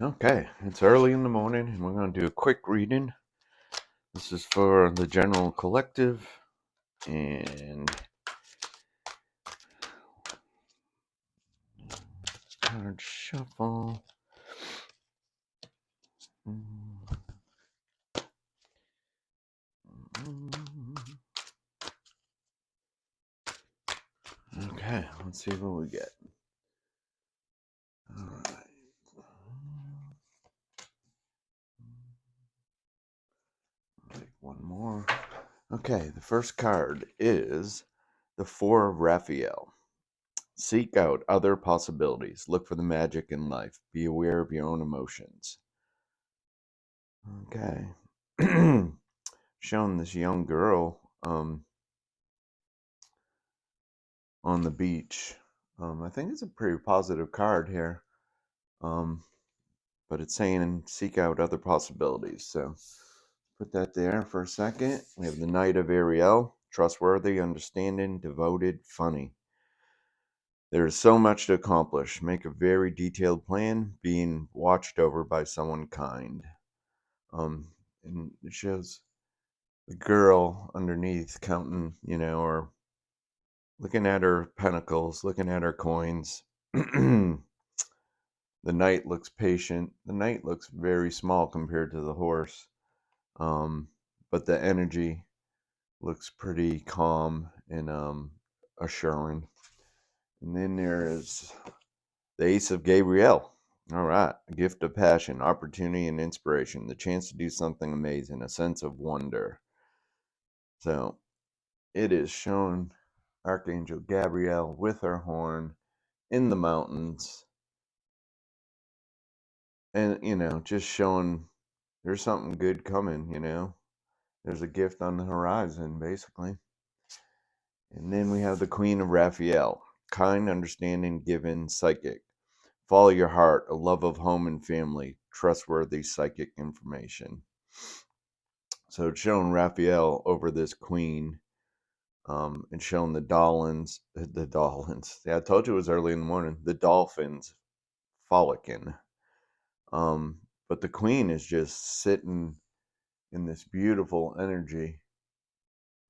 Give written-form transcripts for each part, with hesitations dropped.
Okay, it's early in the morning and we're going to do a quick reading. This is for the general collective and card shuffle. Okay, let's see what we get. All right. Take one more. Okay, the first card is the Four of Raphael. Seek out other possibilities. Look for the magic in life. Be aware of your own emotions. Okay. Showing this young girl on the beach. I think it's a pretty positive card here. But it's saying seek out other possibilities. So put that there for a second. We have the Knight of Ariel. Trustworthy, understanding, devoted, funny. There is so much to accomplish. Make a very detailed plan, being watched over by someone kind. And it shows the girl underneath counting, or looking at her pentacles, looking at her coins. The knight looks patient. The knight looks very small compared to the horse. But the energy looks pretty calm and assuring. And then there is the Ace of Gabriel. All right. A gift of passion, opportunity, and inspiration. The chance to do something amazing. A sense of wonder. So it is shown Archangel Gabriel with her horn in the mountains. And, just showing there's something good coming, There's a gift on the horizon, basically. And then we have the Queen of Raphael. Kind, understanding, given, psychic. Follow your heart, a love of home and family, trustworthy psychic information. So it's showing Raphael over this queen, and showing the Dolphins. Yeah, I told you it was early in the morning. The dolphins frolicking. But the queen is just sitting in this beautiful energy,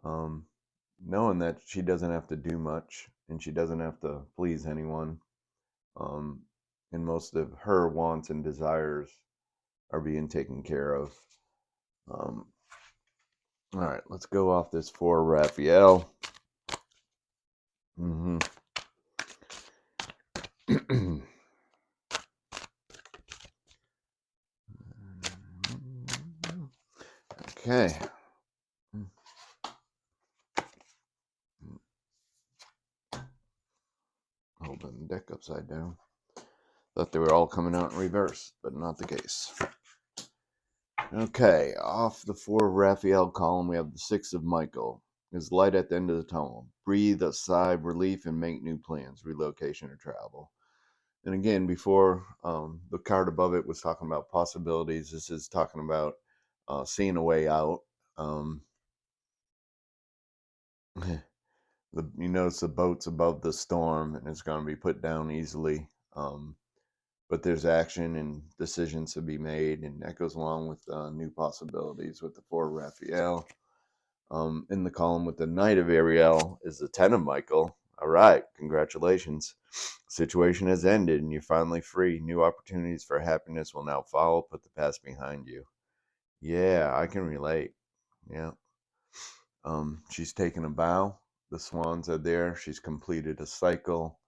knowing that she doesn't have to do much and she doesn't have to please anyone. And most of her wants and desires are being taken care of. All right, let's go off this for Raphael. Okay. Holding the deck upside down. Thought they were all coming out in reverse, but not the case. Okay, off the four Raphael column, we have the six of Michael. There's light at the end of the tunnel. Breathe a sigh of relief and make new plans, relocation or travel. And again, before the card above it was talking about possibilities. This is talking about seeing a way out. You notice the boat's above the storm and it's going to be put down easily. But there's action and decisions to be made, and that goes along with new possibilities with the four Raphael. In the column with the Knight of Ariel is the 10 of Michael. All right, congratulations. Situation has ended and you're finally free. New opportunities for happiness will now follow. Put the past behind you. Yeah, I can relate. Yeah. She's taken a bow. The swans are there. She's completed a cycle,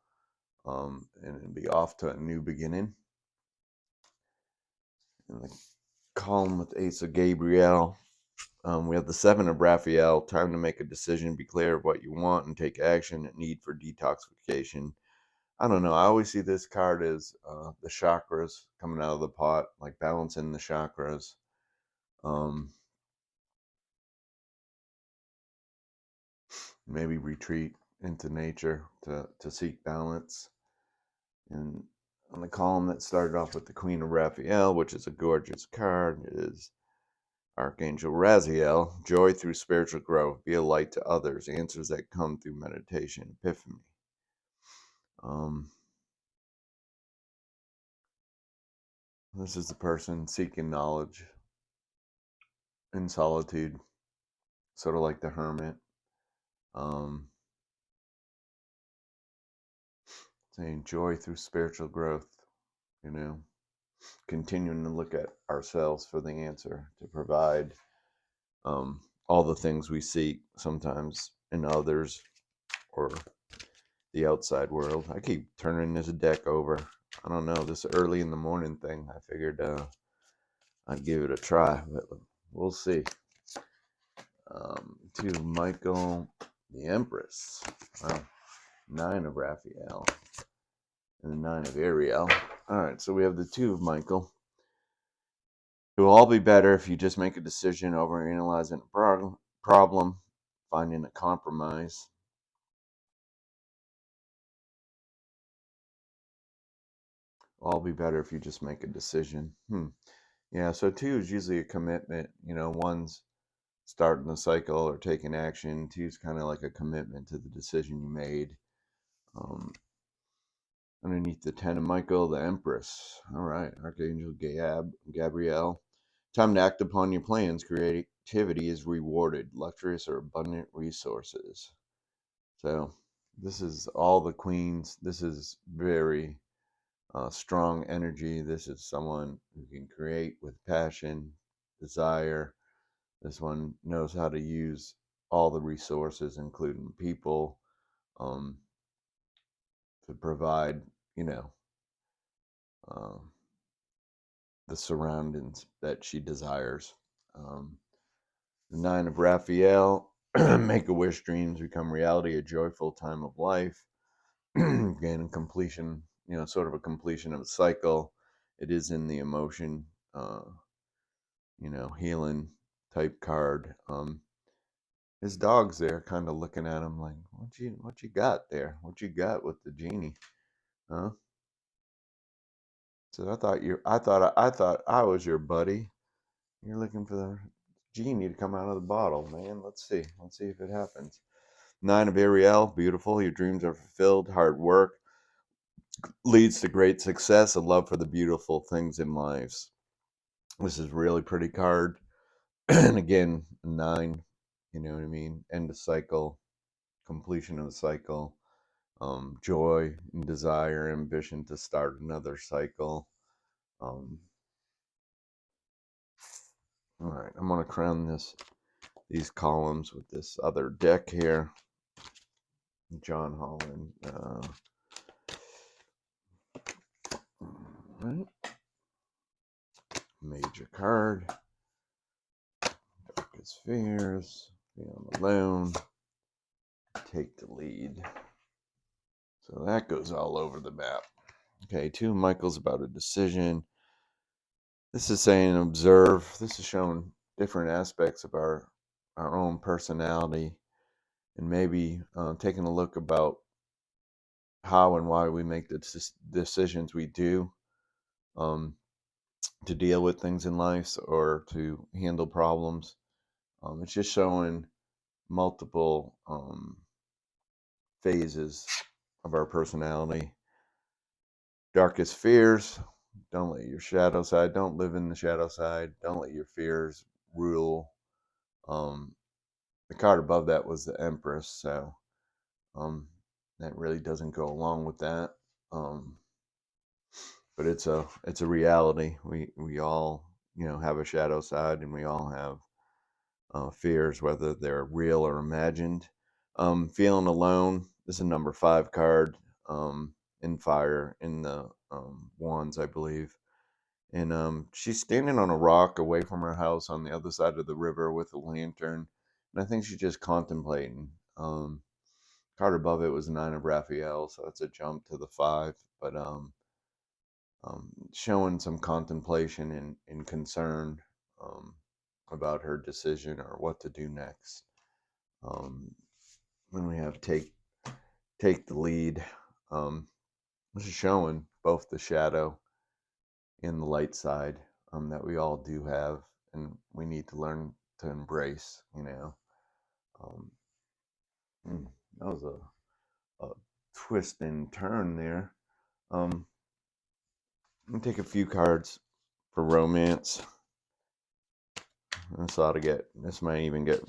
and it'll be off to a new beginning. In the column with Ace of Gabriel, we have the Seven of Raphael. Time to make a decision, be clear of what you want, and take action. Need for detoxification. I don't know. I always see this card as the chakras coming out of the pot, like balancing the chakras. Maybe retreat into nature to seek balance. And on the column that started off with the Queen of Raphael, which is a gorgeous card, is Archangel Raziel. Joy through spiritual growth. Be a light to others. Answers that come through meditation. Epiphany. This is the person seeking knowledge in solitude, sort of like the hermit. Saying joy through spiritual growth, you know, continuing to look at ourselves for the answer to provide all the things we seek sometimes in others or the outside world. I keep turning this deck over. I don't know, this early in the morning thing. I figured I'd give it a try, but we'll see. To Michael, the Empress. Wow. 9 of Raphael and the 9 of Ariel. All right, so we have the 2 of Michael. It will all be better if you just make a decision over analyzing a problem, finding a compromise. All be better if you just make a decision. Yeah, so 2 is usually a commitment. You know, 1's starting the cycle or taking action. 2 is kind of like a commitment to the decision you made. Underneath the 10 of Michael, the Empress. All right, Archangel Gabrielle. Time to act upon your plans. Creativity is rewarded. Luxurious or abundant resources. So this is all the queens. This is very strong energy. This is someone who can create with passion, desire. This one knows how to use all the resources, including people, to provide, you know, the surroundings that she desires. The 9 of Raphael, make a wish, dreams become reality, a joyful time of life. Again, a completion, you know, sort of a completion of a cycle. It is in the emotion, you know, healing type card. His dog's there, kind of looking at him like, what you got there? What you got with the genie, huh? So I thought I was your buddy. You're looking for the genie to come out of the bottle, man. Let's see if it happens. 9 of Ariel, beautiful. Your dreams are fulfilled. Hard work leads to great success. A love for the beautiful things in lives. This is really pretty card. And again, 9, you know what I mean? End of cycle, completion of the cycle, joy and desire, ambition to start another cycle. All right, I'm going to crown these columns with this other deck here. John Holland. Right. Major card. Darkest fears. Feeling alone. Take the lead. So that goes all over the map. Okay, 2 of Michael's about a decision. This is saying observe. This is showing different aspects of our own personality, and maybe taking a look about how and why we make the decisions we do, to deal with things in life or to handle problems. It's just showing multiple phases of our personality. Darkest fears. Don't let your shadow side. Don't live in the shadow side. Don't let your fears rule. The card above that was the Empress, so that really doesn't go along with that. But it's a reality. We all, you know, have a shadow side, and we all have fears, whether they're real or imagined. Feeling alone. This is a number 5 card. In fire in the wands, I believe. And she's standing on a rock away from her house on the other side of the river with a lantern. And I think she's just contemplating. Card above it was 9 of Raphael, so it's a jump to the 5. But showing some contemplation and concern about her decision or what to do next. When we have take the lead, this is showing both the shadow and the light side that we all do have, and we need to learn to embrace. You know, um, that was a twist and turn there. I'm gonna take a few cards for romance. This might even get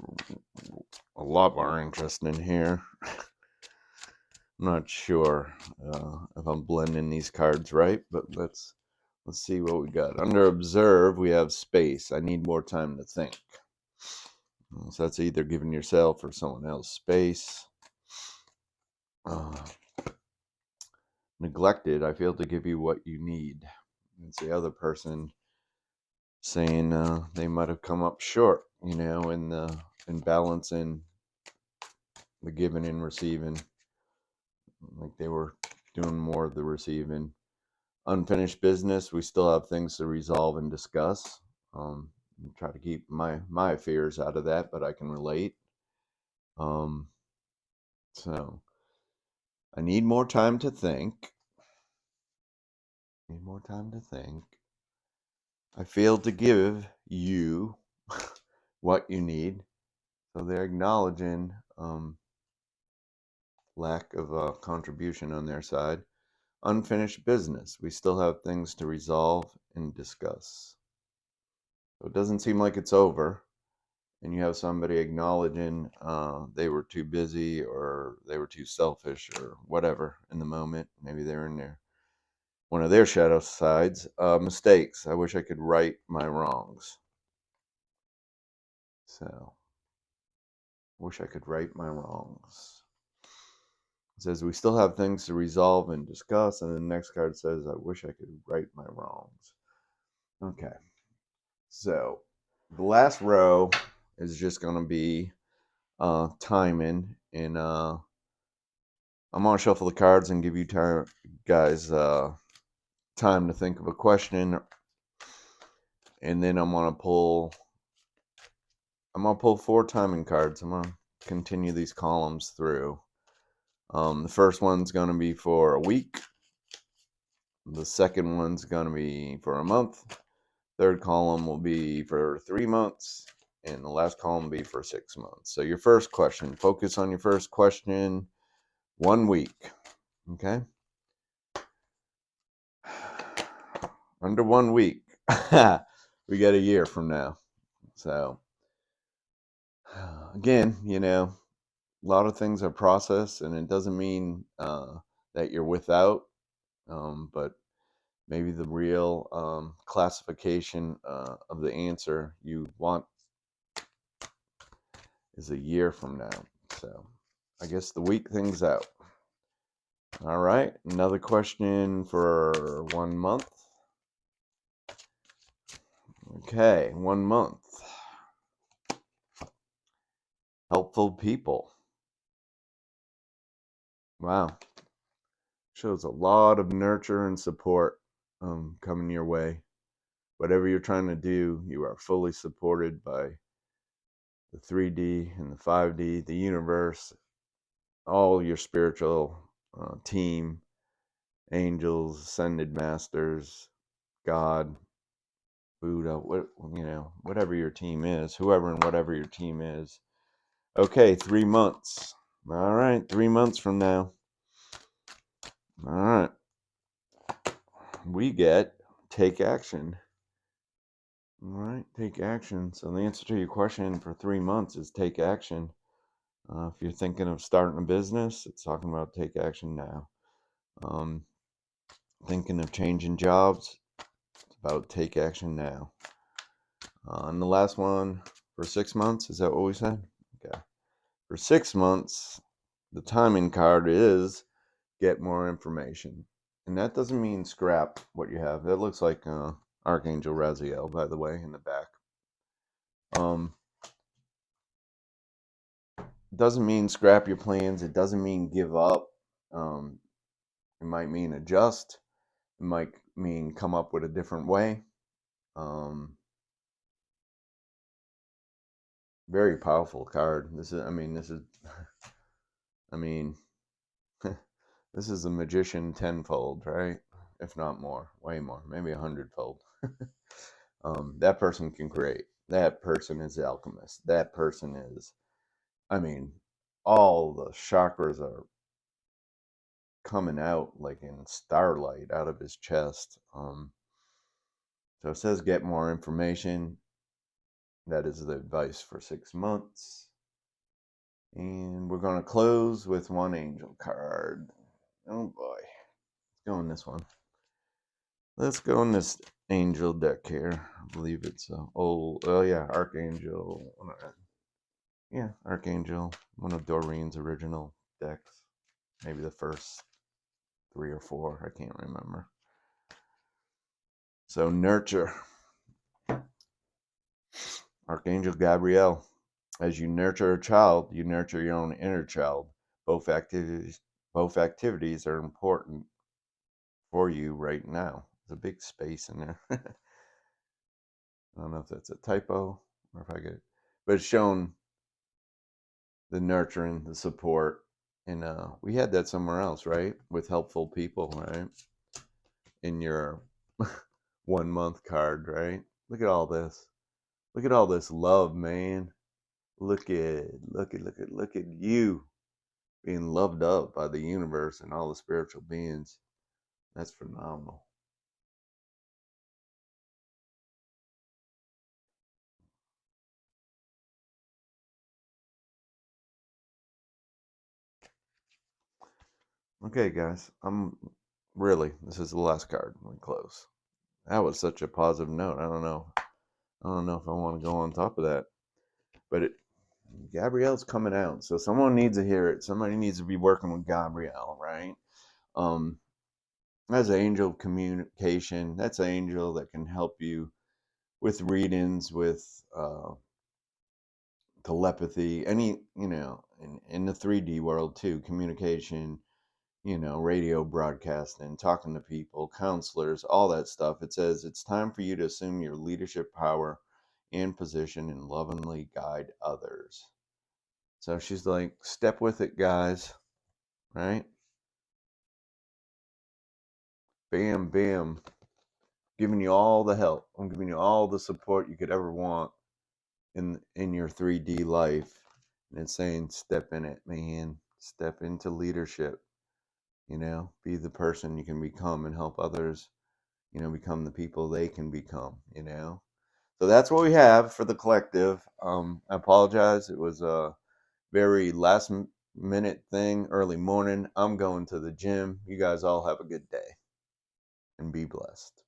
a lot more interesting here. I'm not sure if I'm blending these cards right, but let's see what we got. Under observe, we have space. I need more time to think. So that's either giving yourself or someone else space. Neglected, I fail to give you what you need. It's the other person saying they might have come up short, in balancing the giving and receiving. Like they were doing more of the receiving. Unfinished business, we still have things to resolve and discuss. Try to keep my fears out of that, but I can relate. So I need more time to think. I failed to give you what you need. So they're acknowledging lack of contribution on their side. Unfinished business. We still have things to resolve and discuss. So it doesn't seem like it's over. And you have somebody acknowledging they were too busy or they were too selfish or whatever in the moment. Maybe they're in one of their shadow sides. Mistakes. I wish I could right my wrongs. So, wish I could right my wrongs. It says we still have things to resolve and discuss. And the next card says, I wish I could right my wrongs. Okay. So, the last row is just going to be timing. And I'm going to shuffle the cards and give you guys time to think of a question. And then I'm going to pull 4 timing cards. I'm going to continue these columns through. The first one's going to be for a week. The second one's going to be for a month. Third column will be for 3 months. And the last column will be for 6 months. So your first question, focus on your first question, 1 week. Okay? Under 1 week. We got a year from now. So, again, a lot of things are processed, and it doesn't mean that you're without, but maybe the real classification of the answer you want is a year from now. So I guess the week things out. All right, another question for 1 month. Okay, 1 month. Helpful people. Wow. Shows a lot of nurture and support coming your way. Whatever you're trying to do, you are fully supported by the 3D and the 5D, the universe, all your spiritual team, angels, ascended masters, God, Buddha, whatever your team is, whoever and whatever your team is. Okay, 3 months. All right, 3 months from now. All right. We get take action. All right, take action. So the answer to your question for 3 months is take action. If you're thinking of starting a business, it's talking about take action now. Thinking of changing jobs, it's about take action now. And the last one for 6 months, is that what we said? Okay. For 6 months, the timing card is get more information. And that doesn't mean scrap what you have. That looks like Archangel Raziel, by the way, in the back. Doesn't mean scrap your plans. It doesn't mean give up. It might mean adjust. It might mean come up with a different way. Very powerful card. This is this is a magician tenfold, right? If not more, way more, maybe 100-fold. That person can create. That person is the alchemist. That person is, all the chakras are coming out like in starlight out of his chest. So it says get more information. That is the advice for 6 months. And we're going to close with one angel card. Oh boy. Let's go in this one. Let's go in this angel deck here. I believe it's Archangel. Yeah, Archangel. One of Doreen's original decks. Maybe the first 3 or 4. I can't remember. So nurture. Archangel Gabriel. As you nurture a child, you nurture your own inner child. Both activities are important for you right now. There's a big space in there. I don't know if that's a typo or if I get it. But it's shown the nurturing, the support. And we had that somewhere else, right? With helpful people, right? In your 1 month card, right? Look at all this. Look at all this love, man. Look at you being loved up by the universe and all the spiritual beings. That's phenomenal. Okay, guys, this is the last card. We close. That was such a positive note. I don't know if I want to go on top of that, but Gabrielle's coming out, so someone needs to hear it. Somebody needs to be working with Gabrielle, right? As an angel of communication, that's an angel that can help you with readings, with telepathy, in the 3D world too, communication, radio broadcasting, talking to people, counselors, all that stuff. It says it's time for you to assume your leadership power and position and lovingly guide others. So she's like, step with it, guys, right? Bam, bam. Giving you all the help. I'm giving you all the support you could ever want in your 3D life. And it's saying, step in it, man. Step into leadership. Be the person you can become and help others, become the people they can become, So that's what we have for the collective. I apologize. It was a very last minute thing, early morning. I'm going to the gym. You guys all have a good day and be blessed.